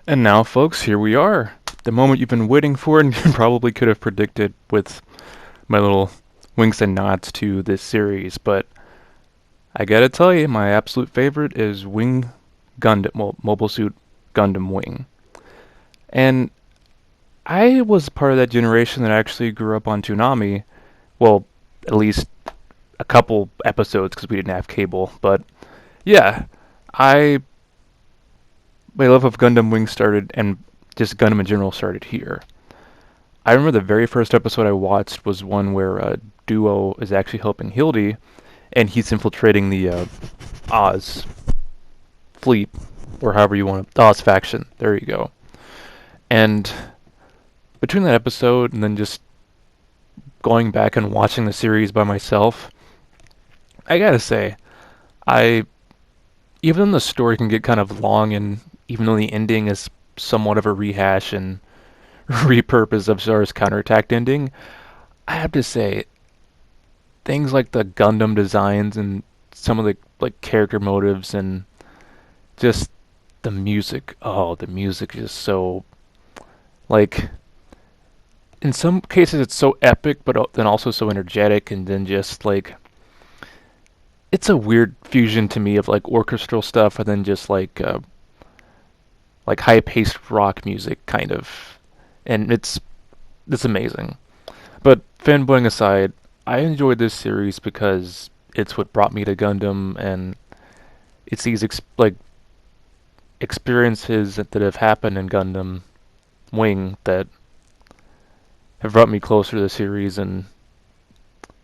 And now, folks, here we are. The moment you've been waiting for, and you probably could have predicted with my little winks and nods to this series. But I gotta tell you, my absolute favorite is Wing Gundam, well, Mobile Suit Gundam Wing. And I was part of that generation that actually grew up on Toonami. Well, at least a couple episodes because we didn't have cable. But yeah, I my love of Gundam Wing started, and just Gundam in general started here. I remember the very first episode I watched was one where Duo is actually helping Hildy, and he's infiltrating the Oz fleet, or however you want to, Oz faction. There you go. And between that episode and then just going back and watching the series by myself, I gotta say, I even though the story can get kind of long, and even though the ending is somewhat of a rehash and repurpose of Zara's counterattack ending, I have to say things like the Gundam designs and some of the like character motives and just the music. Oh, the music is so like in some cases it's so epic, but then also so energetic, and then just like it's a weird fusion to me of like orchestral stuff and then just like high-paced rock music kind of, and it's amazing. But fanboying aside, I enjoyed this series because it's what brought me to Gundam, and it's these like experiences that have happened in Gundam Wing that have brought me closer to the series and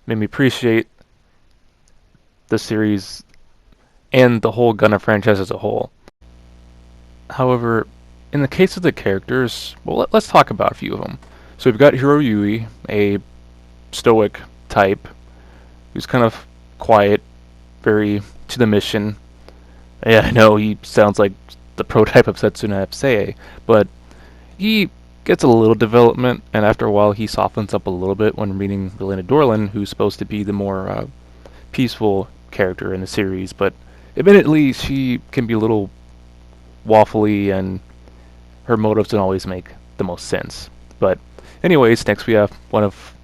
made me appreciate the series and the whole Gundam franchise as a whole. However, in the case of the characters, well, let's talk about a few of them. So we've got Hiro Yui, a stoic type who's kind of quiet, very to the mission. Yeah, I know he sounds like the prototype of Setsuna Epsei, but he gets a little development, and after a while he softens up a little bit when meeting Relena Dorlin, who's supposed to be the more peaceful character in the series, but admittedly she can be a little waffly and her motives don't always make the most sense. But anyways, next we have one of,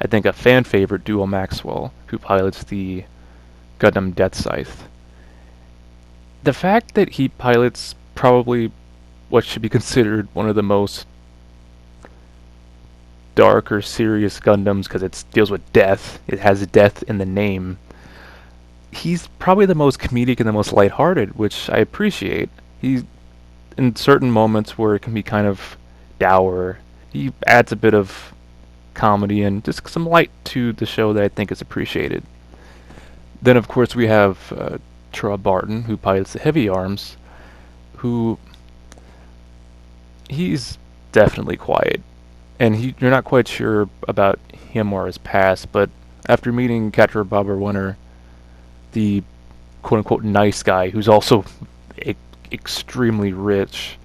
I think, a fan favorite, Duo Maxwell, who pilots the Gundam Death Scythe. The fact that he pilots probably what should be considered one of the most dark or serious Gundams because it deals with death, it has death in the name. He's probably the most comedic and the most lighthearted, which I appreciate. He, in certain moments where it can be kind of dour, he adds a bit of comedy and just some light to the show that I think is appreciated. Then, of course, we have Troy Barton, who pilots the Heavy Arms, who he's definitely quiet, and you're not quite sure about him or his past, but after meeting Catra Bobber Winter, the quote-unquote nice guy, who's also extremely rich,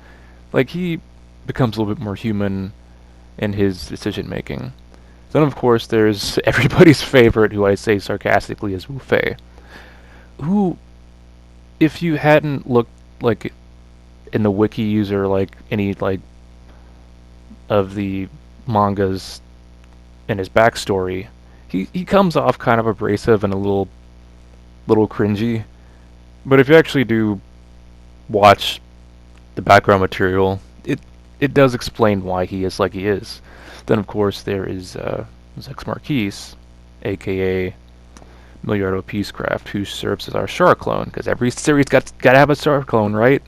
like he becomes a little bit more human in his decision making. Then of course there's everybody's favorite, who I say sarcastically is Wu Fei, who, if you hadn't looked like in the wikis or like any like of the mangas and his backstory, he comes off kind of abrasive and a little cringy. But if you actually do watch the background material, it does explain why he is like he is. Then of course there is Zex Marquise, aka Milliardo Peacecraft, who serves as our Char clone, because every series gotta have a Char clone, right?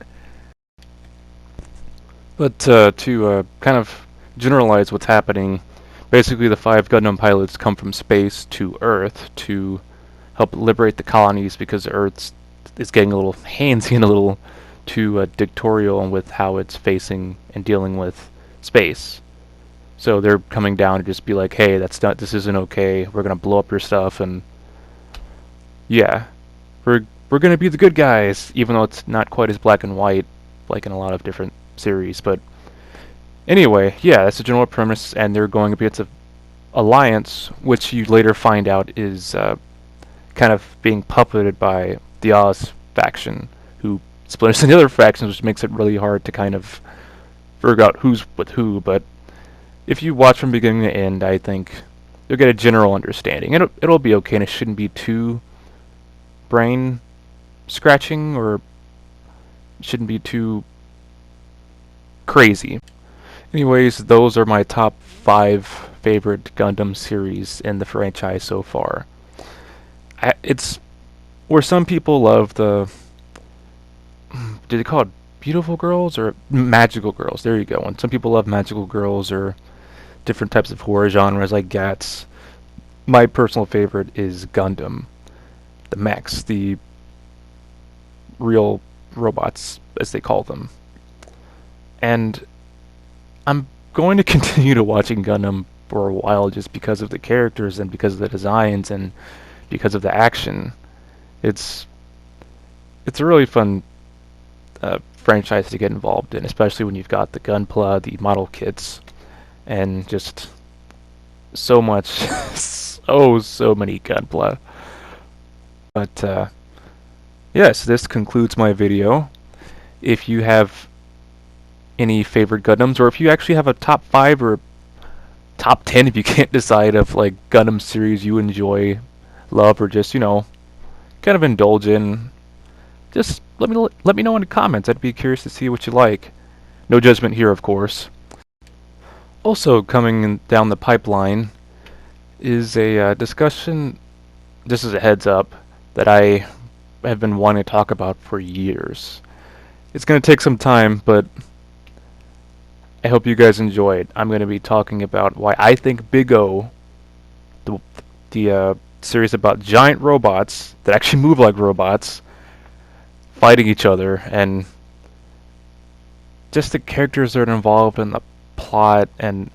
But to kind of generalize what's happening, basically the five Gundam pilots come from space to Earth to help liberate the colonies because Earth is getting a little handsy and a little too dictatorial with how it's facing and dealing with space. So they're coming down to just be like, hey, this isn't okay. We're gonna blow up your stuff, and yeah, we're gonna be the good guys, even though it's not quite as black and white like in a lot of different series. But anyway, yeah, that's the general premise, and they're going against a alliance, which you later find out is kind of being puppeted by the Oz faction, who splinter into the other factions, which makes it really hard to kind of figure out who's with who. But if you watch from beginning to end, I think you'll get a general understanding. It'll be okay, and it shouldn't be too brain scratching, or shouldn't be too crazy. Anyways, those are my top 5 favorite Gundam series in the franchise so far. It's where some people love the, did they call it beautiful girls or magical girls? There you go. And some people love magical girls or different types of horror genres like Gats. My personal favorite is Gundam, the mechs, the real robots, as they call them. And I'm going to continue to watching Gundam for a while just because of the characters and because of the designs and because of the action. It's a really fun franchise to get involved in, especially when you've got the Gunpla, the model kits, and just so much, so many Gunpla. But yes, this concludes my video. If you have any favorite Gundams, or if you actually have a top 5 or top 10, if you can't decide, of like Gundam series you enjoy, love, or just, kind of indulge in, just let me know in the comments. I'd be curious to see what you like. No judgment here, of course. Also coming down the pipeline is a discussion, just as a heads up, that I have been wanting to talk about for years. It's going to take some time, but I hope you guys enjoy it. I'm going to be talking about why I think Big O, the series about giant robots that actually move like robots, fighting each other, and just the characters that are involved in the plot, and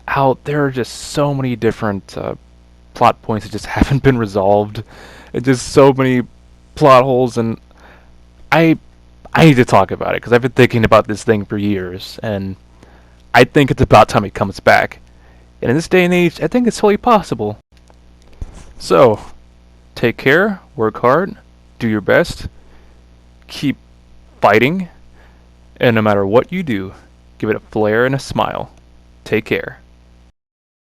how there are just so many different plot points that just haven't been resolved, and just so many plot holes, and I need to talk about it because I've been thinking about this thing for years, and I think it's about time it comes back. And in this day and age, I think it's totally possible. So, take care, work hard, do your best, keep fighting, and no matter what you do, give it a flair and a smile. Take care.